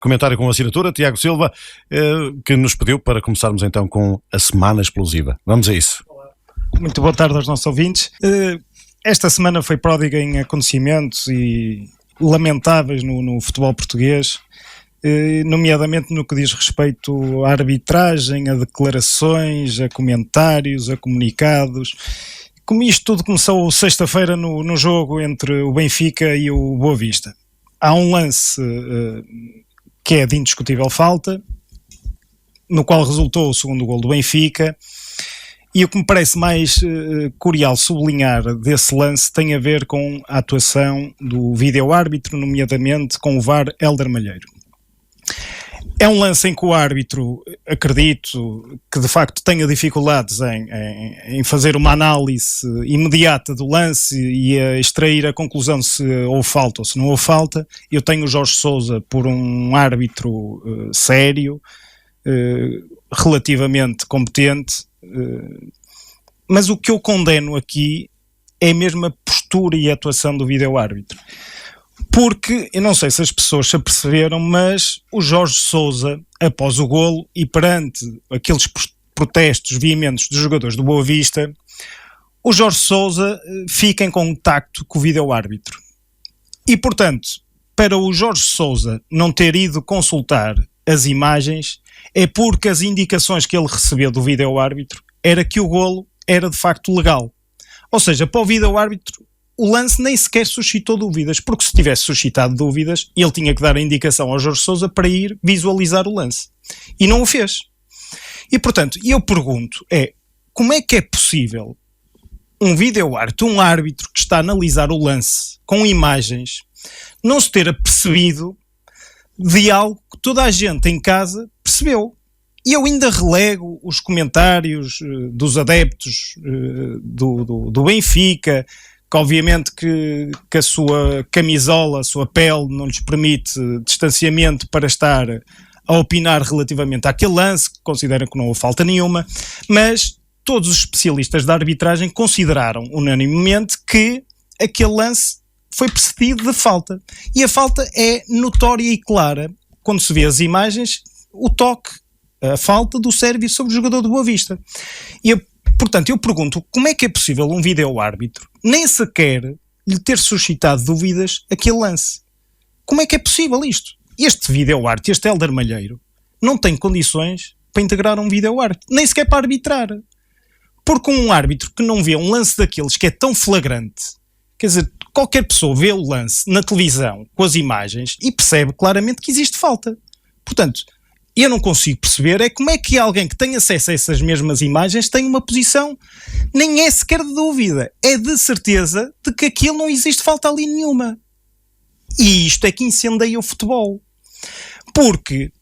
Comentário com assinatura, Tiago Silva, que nos pediu para começarmos então com a Semana Explosiva. Vamos a isso. Muito boa tarde aos nossos ouvintes. Esta semana foi pródiga em acontecimentos e lamentáveis no futebol português, nomeadamente no que diz respeito à arbitragem, a declarações, a comentários, a comunicados. Como isto tudo começou sexta-feira no jogo entre o Benfica e o Boa Vista. Há um lance que é de indiscutível falta, no qual resultou o segundo golo do Benfica, e o que me parece mais curioso sublinhar desse lance tem a ver com a atuação do vídeo-árbitro, nomeadamente com o VAR Hélder Malheiro. É um lance em que o árbitro, acredito, que de facto tenha dificuldades em fazer uma análise imediata do lance e a extrair a conclusão se houve falta ou se não houve falta. Eu tenho o Jorge Sousa por um árbitro sério, relativamente competente, mas o que eu condeno aqui é mesmo a postura e a atuação do vídeo-árbitro. Porque, eu não sei se as pessoas se aperceberam, mas o Jorge Sousa, após o golo e perante aqueles protestos veementes dos jogadores do Boa Vista, o Jorge Sousa fica em contacto com o vídeo-árbitro. E, portanto, para o Jorge Sousa não ter ido consultar as imagens, é porque as indicações que ele recebeu do vídeo-árbitro era que o golo era de facto legal. Ou seja, para o vídeo-árbitro, o lance nem sequer suscitou dúvidas, porque se tivesse suscitado dúvidas, ele tinha que dar a indicação ao Jorge Sousa para ir visualizar o lance. E não o fez. E, portanto, eu pergunto, como é que é possível um vídeo-árbitro, um árbitro que está a analisar o lance com imagens, não se ter apercebido de algo que toda a gente em casa percebeu? E eu ainda relego os comentários dos adeptos do Benfica, que obviamente que a sua camisola, a sua pele não lhes permite distanciamento para estar a opinar relativamente àquele lance, que consideram que não houve falta nenhuma, mas todos os especialistas da arbitragem consideraram unanimemente que aquele lance foi precedido de falta. E a falta é notória e clara. Quando se vê as imagens, o toque, a falta do Sérvio sobre o jogador do Boa Vista. Portanto, eu pergunto, como é que é possível um vídeo-árbitro nem sequer lhe ter suscitado dúvidas aquele lance? Como é que é possível isto? Este vídeo-árbitro, este Hélder Malheiro, não tem condições para integrar um vídeo-árbitro, nem sequer para arbitrar. Porque um árbitro que não vê um lance daqueles que é tão flagrante, quer dizer, qualquer pessoa vê o lance na televisão com as imagens e percebe claramente que existe falta. Portanto, eu não consigo perceber como é que alguém que tem acesso a essas mesmas imagens tem uma posição, nem é sequer de dúvida, é de certeza de que aquilo não existe falta ali nenhuma. E isto é que incendeia o futebol. Porque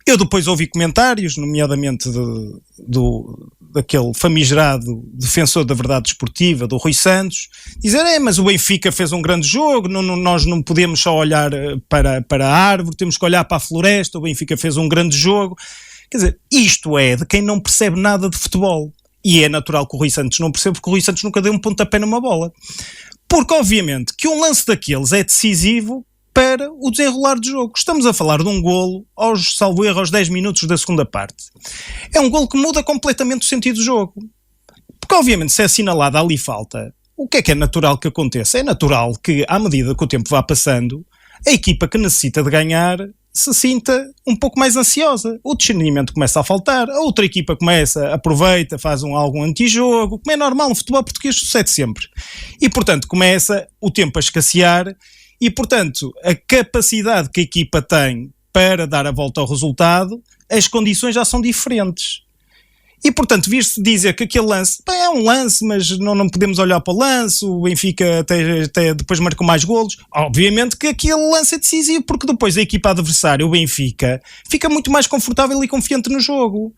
eu depois ouvi comentários, nomeadamente daquele famigerado defensor da verdade desportiva, do Rui Santos, dizer, mas o Benfica fez um grande jogo, nós não podemos só olhar para a árvore, temos que olhar para a floresta, o Benfica fez um grande jogo. Quer dizer, isto é de quem não percebe nada de futebol. E é natural que o Rui Santos não perceba, porque o Rui Santos nunca deu um pontapé numa bola. Porque, obviamente, que um lance daqueles é decisivo para o desenrolar do jogo. Estamos a falar de um golo, salvo erro, aos 10 minutos da segunda parte. É um golo que muda completamente o sentido do jogo. Porque, obviamente, se é assinalada ali falta, o que é natural que aconteça? É natural que, à medida que o tempo vá passando, a equipa que necessita de ganhar se sinta um pouco mais ansiosa. O discernimento começa a faltar, a outra equipa aproveita, faz algum antijogo, como é normal, no futebol português sucede sempre. E, portanto, começa o tempo a escassear. E, portanto, a capacidade que a equipa tem para dar a volta ao resultado, as condições já são diferentes. E, portanto, vir-se dizer que aquele lance, é um lance, mas não podemos olhar para o lance, o Benfica até depois marcou mais golos. Obviamente que aquele lance é decisivo, porque depois a equipa adversária, o Benfica, fica muito mais confortável e confiante no jogo.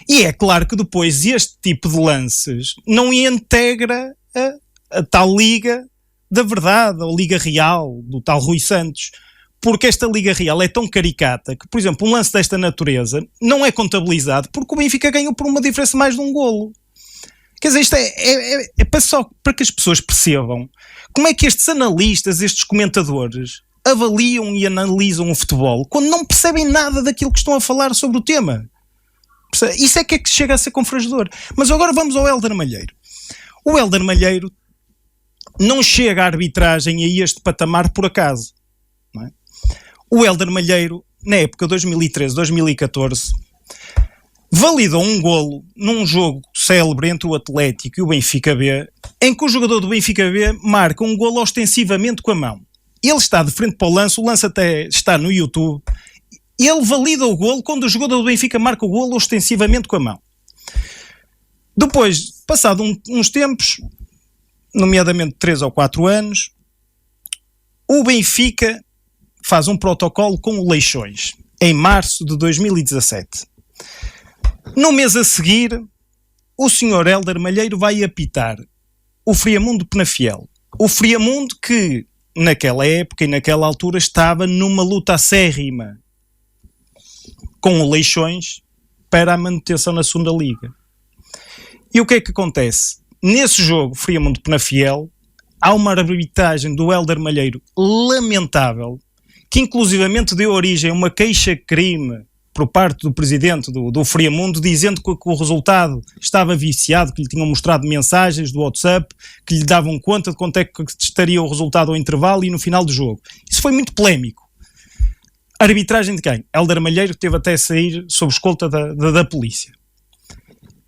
E é claro que depois este tipo de lances não integra a tal liga da verdade, a Liga Real, do tal Rui Santos, porque esta Liga Real é tão caricata que, por exemplo, um lance desta natureza não é contabilizado porque o Benfica ganhou por uma diferença mais de um golo. Quer dizer, isto é só para que as pessoas percebam como é que estes analistas, estes comentadores, avaliam e analisam o futebol quando não percebem nada daquilo que estão a falar sobre o tema. Isso é que chega a ser confrangedor. Mas agora vamos ao Hélder Malheiro. O Hélder Malheiro não chega à arbitragem a este patamar por acaso. Não é? O Hélder Malheiro, na época 2013-2014, validou um golo num jogo célebre entre o Atlético e o Benfica B, em que o jogador do Benfica B marca um golo ostensivamente com a mão. Ele está de frente para o lance até está no YouTube. Ele valida o golo quando o jogador do Benfica marca o golo ostensivamente com a mão. Depois, passado uns tempos, nomeadamente 3 ou 4 anos, o Benfica faz um protocolo com o Leixões, em março de 2017. No mês a seguir, o senhor Hélder Malheiro vai apitar o Friamundo Penafiel. O Friamundo que, naquela época e naquela altura, estava numa luta acérrima com o Leixões para a manutenção na segunda liga. E o que é que acontece? Nesse jogo, Friamundo Penafiel, há uma arbitragem do Hélder Malheiro lamentável, que inclusivamente deu origem a uma queixa-crime por parte do presidente do Friamundo, dizendo que o resultado estava viciado, que lhe tinham mostrado mensagens do WhatsApp, que lhe davam conta de quanto é que estaria o resultado ao intervalo e no final do jogo. Isso foi muito polémico. A arbitragem de quem? Hélder Malheiro teve até a sair sob escolta da polícia.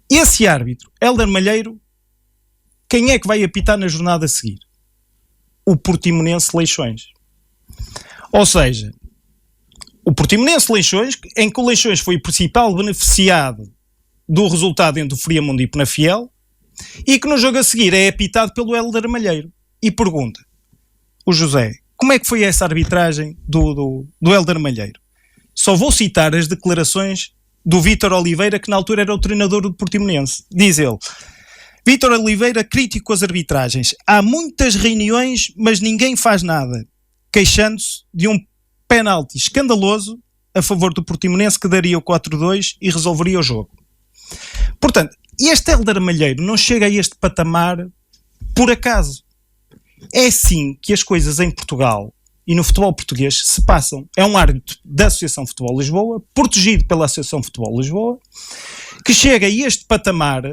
Esse árbitro, Hélder Malheiro, quem é que vai apitar na jornada a seguir? O Portimonense Leixões. Ou seja, o Portimonense Leixões, em que o Leixões foi o principal beneficiado do resultado entre o Friamundo e Penafiel, e que no jogo a seguir é apitado pelo Hélder Malheiro. E pergunta, o José, como é que foi essa arbitragem do Hélder Malheiro? Só vou citar as declarações do Vítor Oliveira, que na altura era o treinador do Portimonense. Diz ele, Vítor Oliveira, crítico às arbitragens. Há muitas reuniões, mas ninguém faz nada, queixando-se de um penalti escandaloso a favor do Portimonense que daria o 4-2 e resolveria o jogo. Portanto, este Hélder Malheiro não chega a este patamar por acaso. É assim que as coisas em Portugal e no futebol português se passam. É um árbitro da Associação Futebol Lisboa, protegido pela Associação Futebol Lisboa, que chega a este patamar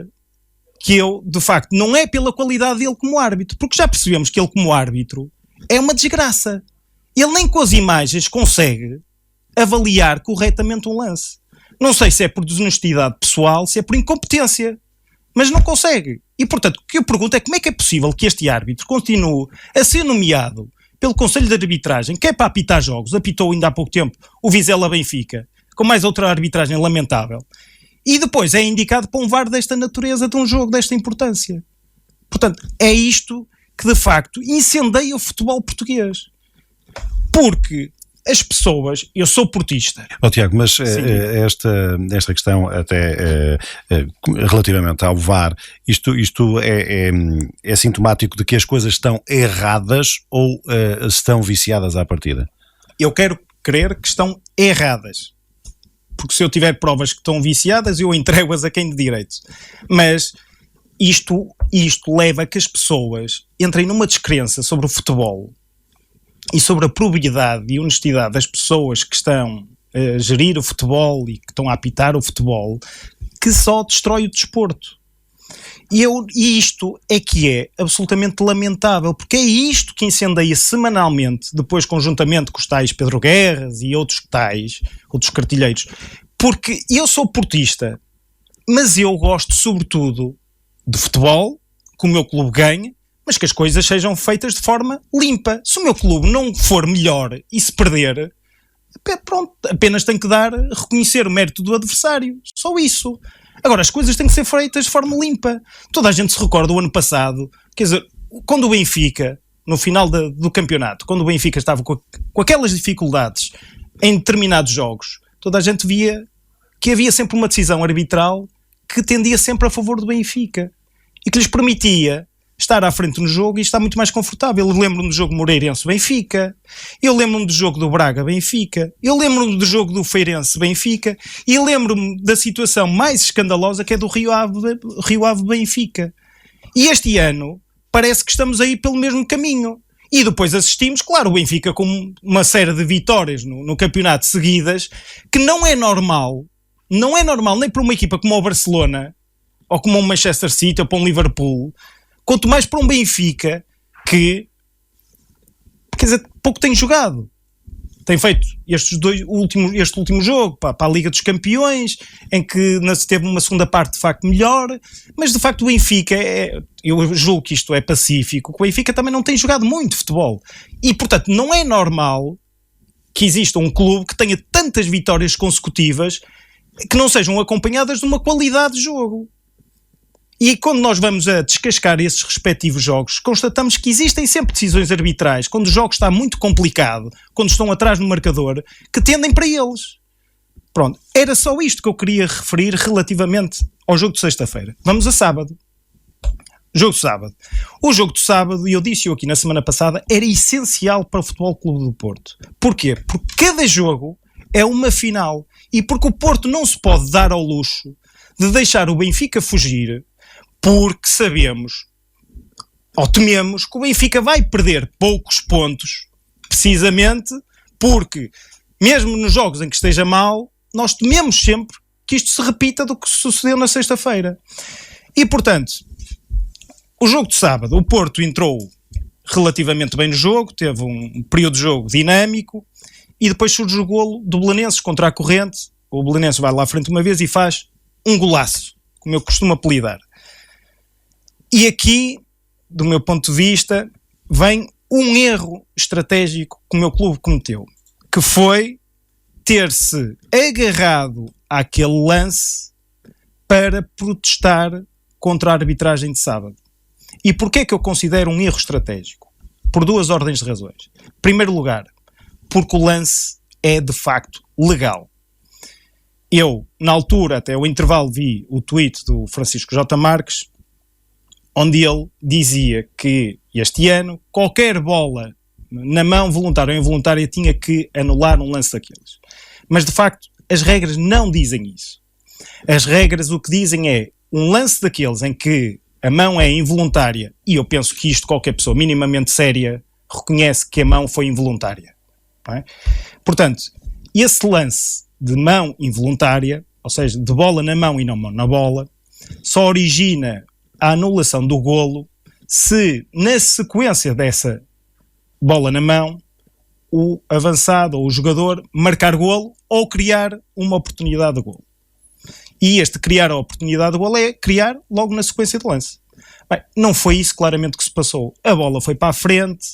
que eu, de facto, não é pela qualidade dele como árbitro, porque já percebemos que ele como árbitro é uma desgraça. Ele nem com as imagens consegue avaliar corretamente um lance. Não sei se é por desonestidade pessoal, se é por incompetência, mas não consegue. E, portanto, o que eu pergunto é como é que é possível que este árbitro continue a ser nomeado pelo Conselho de Arbitragem, que é para apitar jogos, apitou ainda há pouco tempo o Vizela Benfica, com mais outra arbitragem lamentável, e depois é indicado para um VAR desta natureza, de um jogo desta importância. Portanto, é isto que de facto incendeia o futebol português. Porque as pessoas, eu sou portista. Tiago, mas esta questão até relativamente ao VAR, isto é sintomático de que as coisas estão erradas ou estão viciadas à partida? Eu quero crer que estão erradas. Porque se eu tiver provas que estão viciadas, eu entrego-as a quem de direitos. Mas isto leva a que as pessoas entrem numa descrença sobre o futebol e sobre a probidade e honestidade das pessoas que estão a gerir o futebol e que estão a apitar o futebol, que só destrói o desporto. E isto é que é absolutamente lamentável, porque é isto que incendeia semanalmente, depois conjuntamente com os tais Pedro Guerras e outros cartilheiros, porque eu sou portista, mas eu gosto sobretudo de futebol, que o meu clube ganhe, mas que as coisas sejam feitas de forma limpa. Se o meu clube não for melhor e se perder, pronto, apenas tenho que reconhecer o mérito do adversário, só isso. Agora, as coisas têm que ser feitas de forma limpa. Toda a gente se recorda do ano passado, quer dizer, quando o Benfica, no final do campeonato, quando o Benfica estava com aquelas dificuldades em determinados jogos, toda a gente via que havia sempre uma decisão arbitral que tendia sempre a favor do Benfica e que lhes permitia estar à frente no jogo e estar muito mais confortável. Eu lembro-me do jogo Moreirense-Benfica, eu lembro-me do jogo do Braga-Benfica, eu lembro-me do jogo do Feirense-Benfica e lembro-me da situação mais escandalosa que é do Rio Ave-Benfica. E este ano parece que estamos aí pelo mesmo caminho. E depois assistimos, claro, o Benfica com uma série de vitórias no campeonato seguidas, que não é normal nem para uma equipa como o Barcelona, ou como o Manchester City, ou para um Liverpool, quanto mais para um Benfica, que, quer dizer, pouco tem jogado. Tem feito este último jogo para a Liga dos Campeões, em que teve uma segunda parte de facto melhor, mas de facto o Benfica, eu julgo que isto é pacífico, que o Benfica também não tem jogado muito futebol. E portanto não é normal que exista um clube que tenha tantas vitórias consecutivas que não sejam acompanhadas de uma qualidade de jogo. E quando nós vamos a descascar esses respectivos jogos, constatamos que existem sempre decisões arbitrais, quando o jogo está muito complicado, quando estão atrás no marcador, que tendem para eles. Pronto, era só isto que eu queria referir relativamente ao jogo de sexta-feira. Vamos a sábado. Jogo de sábado. O jogo de sábado, e eu disse-o aqui na semana passada, era essencial para o Futebol Clube do Porto. Porquê? Porque cada jogo é uma final. E porque o Porto não se pode dar ao luxo de deixar o Benfica fugir, porque sabemos, ou tememos, que o Benfica vai perder poucos pontos, precisamente porque, mesmo nos jogos em que esteja mal, nós tememos sempre que isto se repita do que sucedeu na sexta-feira. E, portanto, o jogo de sábado, o Porto entrou relativamente bem no jogo, teve um período de jogo dinâmico, e depois surge o golo do Belenenses contra a corrente. O Belenenses vai lá à frente uma vez e faz um golaço, como eu costumo apelidar. E aqui, do meu ponto de vista, vem um erro estratégico que o meu clube cometeu, que foi ter-se agarrado àquele lance para protestar contra a arbitragem de sábado. E porquê é que eu considero um erro estratégico? Por duas ordens de razões. Em primeiro lugar, porque o lance é de facto legal. Eu, na altura, até o intervalo, vi o tweet do Francisco J. Marques, onde ele dizia que este ano qualquer bola na mão, voluntária ou involuntária, tinha que anular um lance daqueles. Mas de facto as regras não dizem isso. As regras o que dizem é um lance daqueles em que a mão é involuntária, e eu penso que isto qualquer pessoa minimamente séria reconhece que a mão foi involuntária. Não é? Portanto, esse lance de mão involuntária, ou seja, de bola na mão e não mão na bola, só origina a anulação do golo se, na sequência dessa bola na mão, o avançado ou o jogador marcar golo ou criar uma oportunidade de golo. E este criar a oportunidade de golo é criar logo na sequência de lance. Bem, não foi isso claramente que se passou. A bola foi para a frente,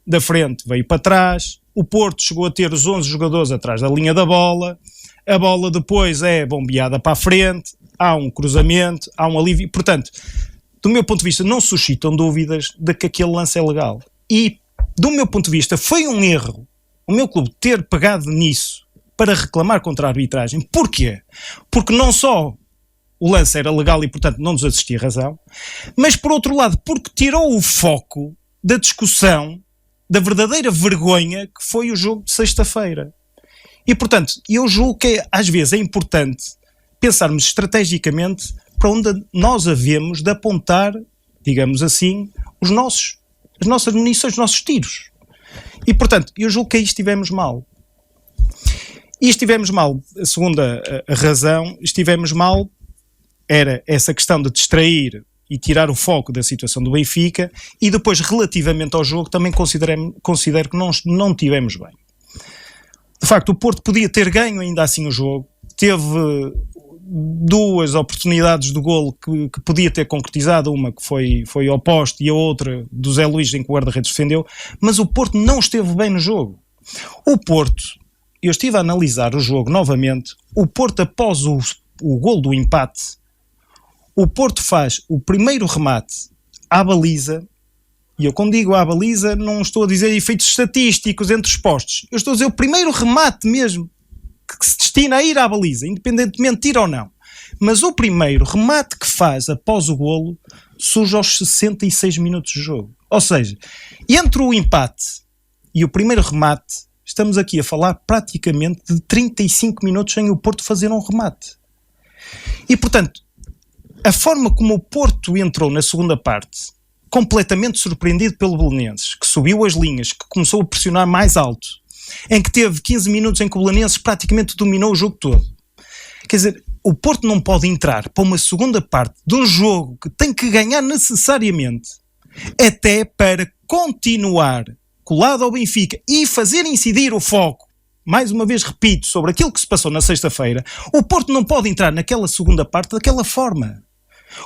da frente veio para trás, o Porto chegou a ter os 11 jogadores atrás da linha da bola, a bola depois é bombeada para a frente, há um cruzamento, há um alívio. Portanto, do meu ponto de vista, não suscitam dúvidas de que aquele lance é legal. E, do meu ponto de vista, foi um erro o meu clube ter pegado nisso para reclamar contra a arbitragem. Porquê? Porque não só o lance era legal e, portanto, não nos assistia razão, mas, por outro lado, porque tirou o foco da discussão da verdadeira vergonha que foi o jogo de sexta-feira. E, portanto, eu julgo que às vezes é importante pensarmos estrategicamente para onde nós havemos de apontar, digamos assim, as nossas munições, os nossos tiros. E, portanto, eu julgo que aí estivemos mal. E estivemos mal, a segunda razão, estivemos mal, era essa questão de distrair e tirar o foco da situação do Benfica, e depois, relativamente ao jogo, também considero que não tivemos bem. De facto, o Porto podia ter ganho ainda assim o jogo, teve duas oportunidades de golo que podia ter concretizado, uma que foi ao poste e a outra do Zé Luís em que o guarda-redes defendeu, mas o Porto não esteve bem no jogo. O Porto, eu estive a analisar o jogo novamente, o Porto após o golo do empate, o Porto faz o primeiro remate à baliza, e eu quando digo à baliza não estou a dizer efeitos estatísticos entre os postos, eu estou a dizer o primeiro remate mesmo, que se destina a ir à baliza, independentemente de ir ou não. Mas o primeiro remate que faz após o golo surge aos 66 minutos de jogo. Ou seja, entre o empate e o primeiro remate, estamos aqui a falar praticamente de 35 minutos sem o Porto fazer um remate. E, portanto, a forma como o Porto entrou na segunda parte completamente surpreendido pelo Belenenses, que subiu as linhas, que começou a pressionar mais alto, em que teve 15 minutos em que o Belenenses praticamente dominou o jogo todo. Quer dizer, o Porto não pode entrar para uma segunda parte de um jogo que tem que ganhar necessariamente, até para continuar colado ao Benfica e fazer incidir o foco, mais uma vez repito, sobre aquilo que se passou na sexta-feira. O Porto não pode entrar naquela segunda parte daquela forma.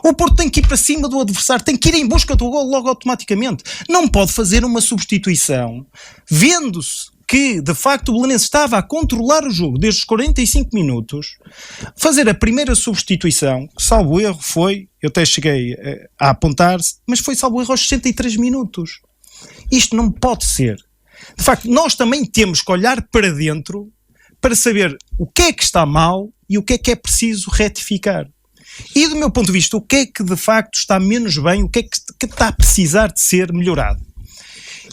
O Porto tem que ir para cima do adversário, tem que ir em busca do gol logo automaticamente. Não pode fazer uma substituição, vendo-se que, de facto, o Belenenses estava a controlar o jogo desde os 45 minutos, fazer a primeira substituição, salvo erro foi, eu até cheguei a apontar-se, mas foi salvo erro aos 63 minutos. Isto não pode ser. De facto, nós também temos que olhar para dentro para saber o que é que está mal e o que é preciso retificar. E do meu ponto de vista, o que é que de facto está menos bem, o que é que está a precisar de ser melhorado.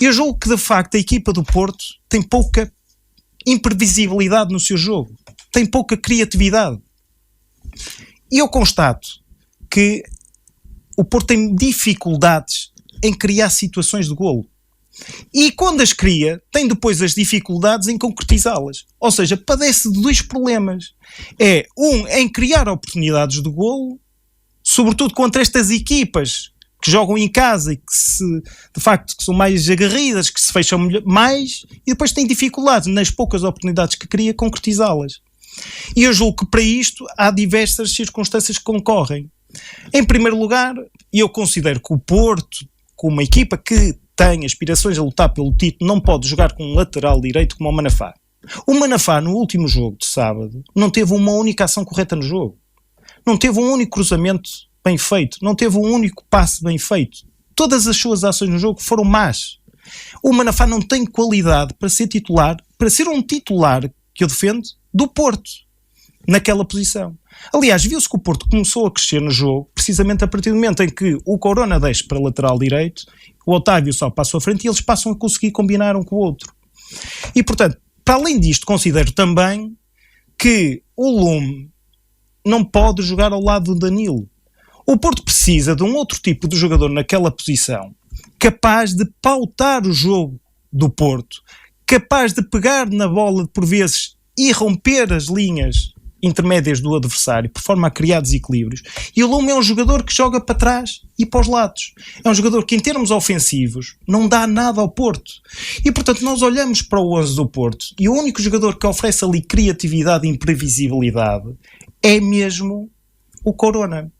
Eu julgo que de facto a equipa do Porto tem pouca imprevisibilidade no seu jogo, tem pouca criatividade. E eu constato que o Porto tem dificuldades em criar situações de golo. E quando as cria, tem depois as dificuldades em concretizá-las. Ou seja, padece de dois problemas. É, em criar oportunidades de golo, sobretudo contra estas equipas que jogam em casa e que de facto que são mais aguerridas, que se fecham mais, e depois tem dificuldades nas poucas oportunidades que cria concretizá-las. E eu julgo que para isto há diversas circunstâncias que concorrem. Em primeiro lugar, eu considero que o Porto, como uma equipa que tem aspirações a lutar pelo título, não pode jogar com um lateral direito como o Manafá. O Manafá, no último jogo de sábado, não teve uma única ação correta no jogo. Não teve um único cruzamento bem feito. Não teve um único passe bem feito. Todas as suas ações no jogo foram más. O Manafá não tem qualidade para ser titular, para ser um titular, que eu defendo, do Porto, naquela posição. Aliás, viu-se que o Porto começou a crescer no jogo, precisamente a partir do momento em que o Corona desce para lateral direito, o Otávio só passa à frente e eles passam a conseguir combinar um com o outro. E, portanto, para além disto, considero também que o Lume não pode jogar ao lado do Danilo. O Porto precisa de um outro tipo de jogador naquela posição, capaz de pautar o jogo do Porto, capaz de pegar na bola por vezes e romper as linhas intermédias do adversário, por forma a criar desequilíbrios. E o Lume é um jogador que joga para trás e para os lados. É um jogador que, em termos ofensivos, não dá nada ao Porto. E, portanto, nós olhamos para o 11 do Porto e o único jogador que oferece ali criatividade e imprevisibilidade é mesmo o Corona.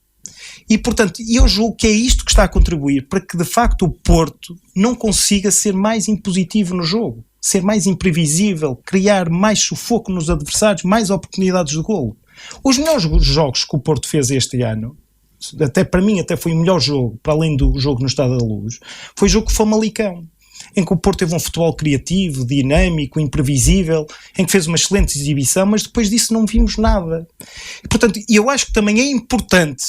E, portanto, eu julgo que é isto que está a contribuir para que, de facto, o Porto não consiga ser mais impositivo no jogo, ser mais imprevisível, criar mais sufoco nos adversários, mais oportunidades de golo. Os melhores jogos que o Porto fez este ano, até para mim até foi o melhor jogo, para além do jogo no Estádio da Luz, foi o jogo com o Famalicão, em que o Porto teve um futebol criativo, dinâmico, imprevisível, em que fez uma excelente exibição, mas depois disso não vimos nada. E, portanto, eu acho que também é importante,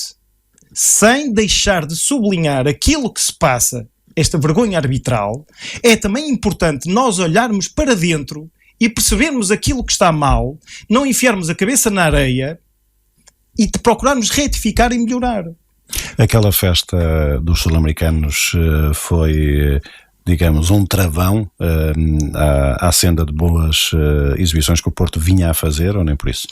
sem deixar de sublinhar aquilo que se passa, esta vergonha arbitral, é também importante nós olharmos para dentro e percebermos aquilo que está mal, não enfiarmos a cabeça na areia e procurarmos retificar e melhorar. Aquela festa dos sul-americanos foi, digamos, um travão à senda de boas exibições que o Porto vinha a fazer, ou nem por isso?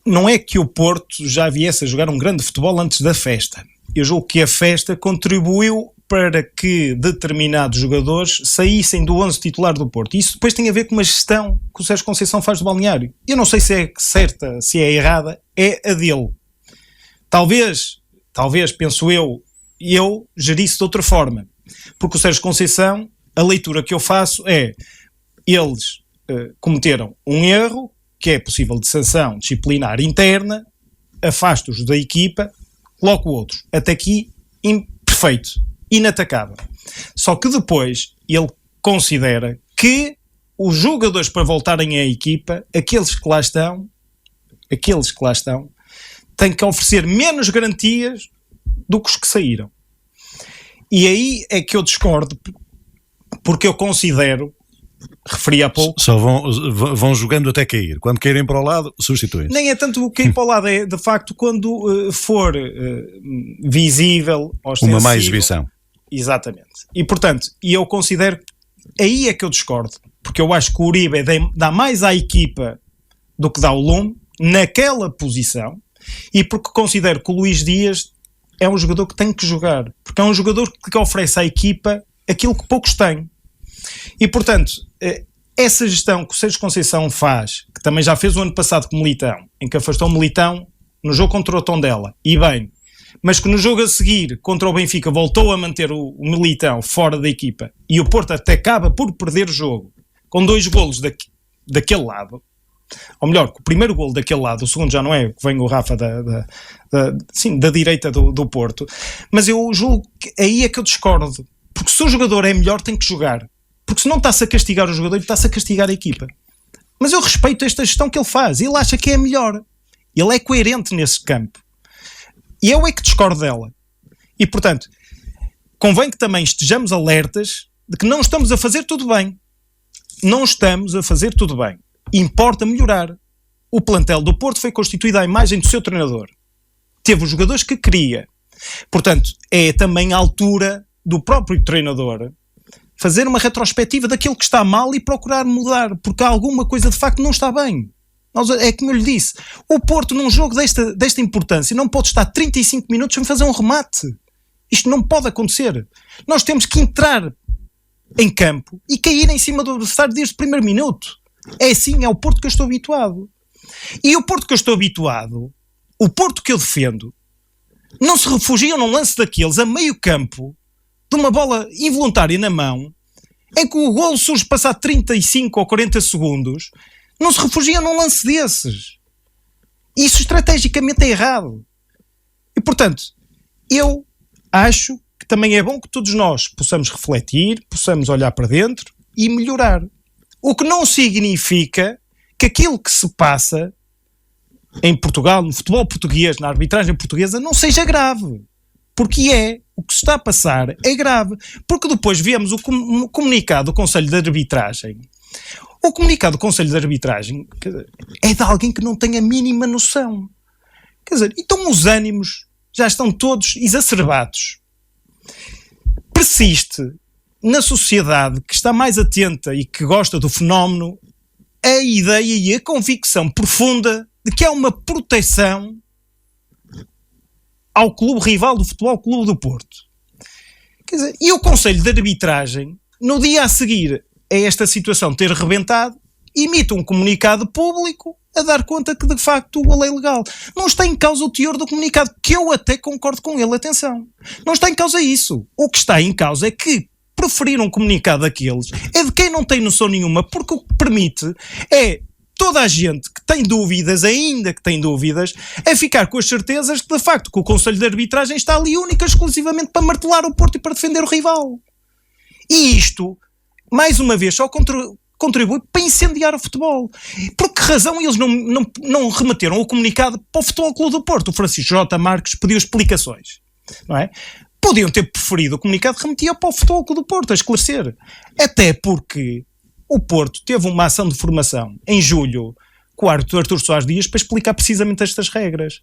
Não é que o Porto já viesse a jogar um grande futebol antes da festa. Eu julgo que a festa contribuiu para que determinados jogadores saíssem do 11 titular do Porto. Isso depois tem a ver com uma gestão que o Sérgio Conceição faz do balneário. Eu não sei se é certa, se é errada, é a dele. Talvez, penso eu gerisse de outra forma. Porque o Sérgio Conceição, a leitura que eu faço é, eles cometeram um erro, que é possível de sanção disciplinar interna, afasto-os da equipa, coloco outros. Até aqui, perfeito, inatacável. Só que depois ele considera que os jogadores para voltarem à equipa, aqueles que lá estão, têm que oferecer menos garantias do que os que saíram. E aí é que eu discordo, porque eu considero referi há pouco. Só vão jogando até cair. Quando caírem para o lado, substituem. Nem é tanto o cair para o lado, é de facto quando for visível, ostensivo. Uma má exibição. Exatamente. E portanto, eu considero, aí é que eu discordo, porque eu acho que o Uribe dá mais à equipa do que dá ao Lume, naquela posição, e porque considero que o Luís Dias é um jogador que tem que jogar, porque é um jogador que oferece à equipa aquilo que poucos têm. E portanto, essa gestão que o Sérgio Conceição faz, que também já fez o ano passado com o Militão, em que afastou o Militão no jogo contra o Tondela, e bem, mas que no jogo a seguir contra o Benfica voltou a manter o Militão fora da equipa, e o Porto até acaba por perder o jogo com 2 golos daquele lado, ou melhor, com o primeiro golo daquele lado, o segundo já não é, que vem o Rafa da direita do Porto, mas eu julgo que aí é que eu discordo, porque se o jogador é melhor tem que jogar, porque se não está-se a castigar o jogador, está-se a castigar a equipa. Mas eu respeito esta gestão que ele faz, ele acha que é melhor, ele é coerente nesse campo, e eu é que discordo dela. E portanto, convém que também estejamos alertas de que não estamos a fazer tudo bem. Não estamos a fazer tudo bem. Importa melhorar. O plantel do Porto foi constituído à imagem do seu treinador. Teve os jogadores que queria. Portanto, é também a altura do próprio treinador fazer uma retrospectiva daquilo que está mal e procurar mudar, porque alguma coisa de facto não está bem. É como eu lhe disse, o Porto num jogo desta importância não pode estar 35 minutos sem fazer um remate. Isto não pode acontecer. Nós temos que entrar em campo e cair em cima do adversário desde o primeiro minuto. É assim, é o Porto que eu estou habituado. E o Porto que eu estou habituado, o Porto que eu defendo, não se refugiam num lance daqueles a meio campo, de uma bola involuntária na mão, em que o golo surge passado 35 ou 40 segundos, não se refugiam num lance desses. Isso estrategicamente é errado. E portanto, eu acho que também é bom que todos nós possamos refletir, possamos olhar para dentro e melhorar. O que não significa que aquilo que se passa em Portugal, no futebol português, na arbitragem portuguesa, não seja grave. Porque o que se está a passar é grave. Porque depois vemos o comunicado do Conselho de Arbitragem. O comunicado do Conselho de Arbitragem é de alguém que não tem a mínima noção. Quer dizer, então os ânimos já estão todos exacerbados. Persiste na sociedade que está mais atenta e que gosta do fenómeno a ideia e a convicção profunda de que há uma proteção ao clube rival do Futebol Clube do Porto. Quer dizer, e o Conselho de Arbitragem, no dia a seguir a esta situação ter rebentado, emite um comunicado público a dar conta que de facto o golo é legal. Não está em causa o teor do comunicado, que eu até concordo com ele, atenção. Não está em causa isso. O que está em causa é que preferir um comunicado daqueles é de quem não tem noção nenhuma, porque o que permite é toda a gente que tem dúvidas, ainda que tem dúvidas, a ficar com as certezas que de facto que o Conselho de Arbitragem está ali única e exclusivamente para martelar o Porto e para defender o rival. E isto, mais uma vez, só contribui para incendiar o futebol. Por que razão eles não remeteram o comunicado para o Futebol Clube do Porto? O Francisco J. Marques pediu explicações, não é? Podiam ter preferido o comunicado que remetia para o Futebol Clube do Porto, a esclarecer. Até porque o Porto teve uma ação de formação em julho com o árbitro Artur Soares Dias para explicar precisamente estas regras.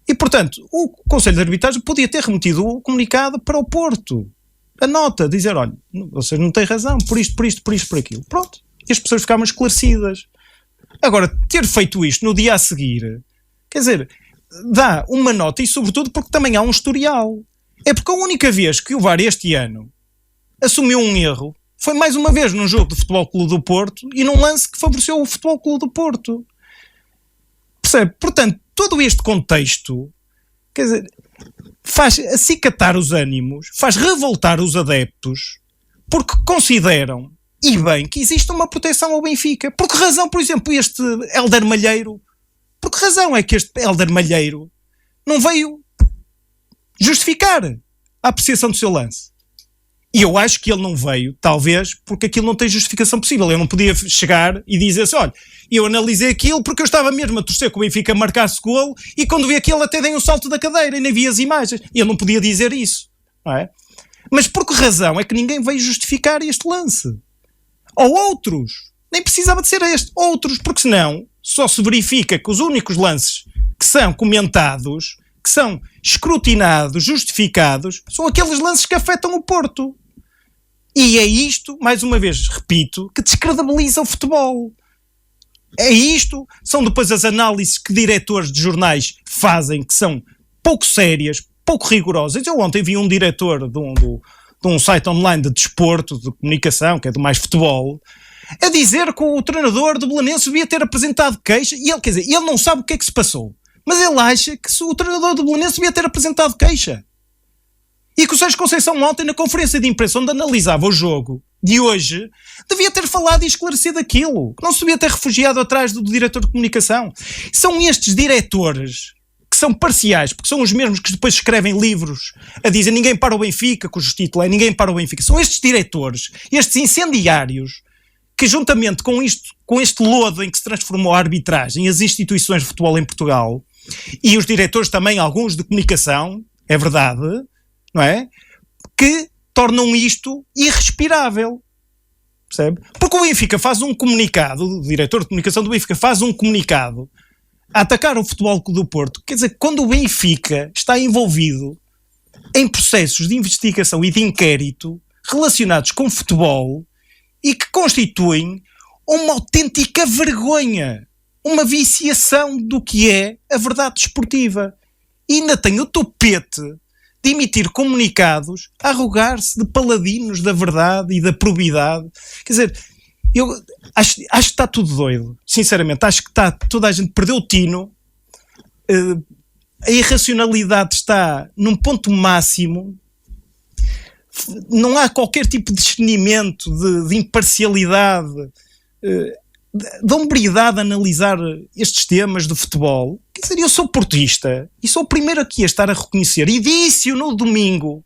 E, portanto, o Conselho de Arbitragem podia ter remetido o comunicado para o Porto. A nota, dizer, olha, vocês não têm razão, por isto, por aquilo. Pronto. E as pessoas ficavam esclarecidas. Agora, ter feito isto no dia a seguir, quer dizer, dá uma nota e, sobretudo, porque também há um historial. É porque a única vez que o VAR este ano assumiu um erro foi mais uma vez num jogo do Futebol Clube do Porto e num lance que favoreceu o Futebol Clube do Porto. Percebe? Portanto, todo este contexto, quer dizer, faz acicatar os ânimos, faz revoltar os adeptos, porque consideram, e bem, que existe uma proteção ao Benfica. Por que razão, por exemplo, este Hélder Malheiro, por que razão é que este Hélder Malheiro não veio justificar a apreciação do seu lance? E eu acho que ele não veio, talvez, porque aquilo não tem justificação possível. Eu não podia chegar e dizer assim, olha, eu analisei aquilo porque eu estava mesmo a torcer que o Benfica marcasse golo e quando vi aquilo até dei um salto da cadeira e nem vi as imagens. E ele não podia dizer isso, não é? Mas por que razão é que ninguém veio justificar este lance? Ou outros, nem precisava de ser este, outros, porque senão só se verifica que os únicos lances que são comentados, que são escrutinados, justificados, são aqueles lances que afetam o Porto. E é isto, mais uma vez repito, que descredibiliza o futebol. É isto, são depois as análises que diretores de jornais fazem, que são pouco sérias, pouco rigorosas. Eu ontem vi um diretor de um site online de desporto, de comunicação, que é do Mais Futebol, a dizer que o treinador do Belenenses devia ter apresentado queixa, e ele, quer dizer, ele não sabe o que é que se passou, mas ele acha que o treinador do Belenenses devia ter apresentado queixa. E que o Sérgio Conceição ontem, na conferência de imprensa onde analisava o jogo de hoje, devia ter falado e esclarecido aquilo, que não se devia ter refugiado atrás do diretor de comunicação. São estes diretores que são parciais, porque são os mesmos que depois escrevem livros a dizer ninguém para o Benfica, cujo título é ninguém para o Benfica. São estes diretores, estes incendiários, que juntamente com este lodo em que se transformou a arbitragem, as instituições de futebol em Portugal, e os diretores também, alguns de comunicação, é verdade, não é? Que tornam isto irrespirável. Percebe? Porque o Benfica faz um comunicado, o diretor de comunicação do Benfica faz um comunicado a atacar o Futebol Clube do Porto. Quer dizer, quando o Benfica está envolvido em processos de investigação e de inquérito relacionados com futebol e que constituem uma autêntica vergonha, uma viciação do que é a verdade desportiva. E ainda tem o topete de emitir comunicados a arrogar-se de paladinos da verdade e da probidade. Quer dizer, eu acho que está tudo doido, sinceramente, acho que toda a gente perdeu o tino, a irracionalidade está num ponto máximo, não há qualquer tipo de discernimento, de imparcialidade, de hombridade a analisar estes temas do futebol. Quer dizer, eu sou portista e sou o primeiro aqui a estar a reconhecer, e disse-o no domingo,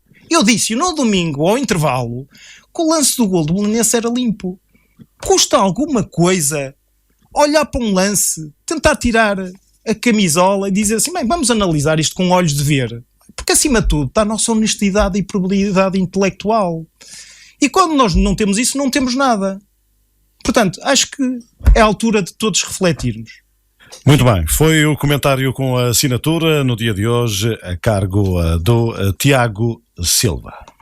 ao intervalo, que o lance do gol do Belenenses era limpo. Custa alguma coisa olhar para um lance, tentar tirar a camisola e dizer assim, bem, vamos analisar isto com olhos de ver, porque acima de tudo está a nossa honestidade e probabilidade intelectual, e quando nós não temos isso, não temos nada. Portanto, acho que é a altura de todos refletirmos. Muito bem, foi o comentário com a assinatura no dia de hoje a cargo do Tiago Silva.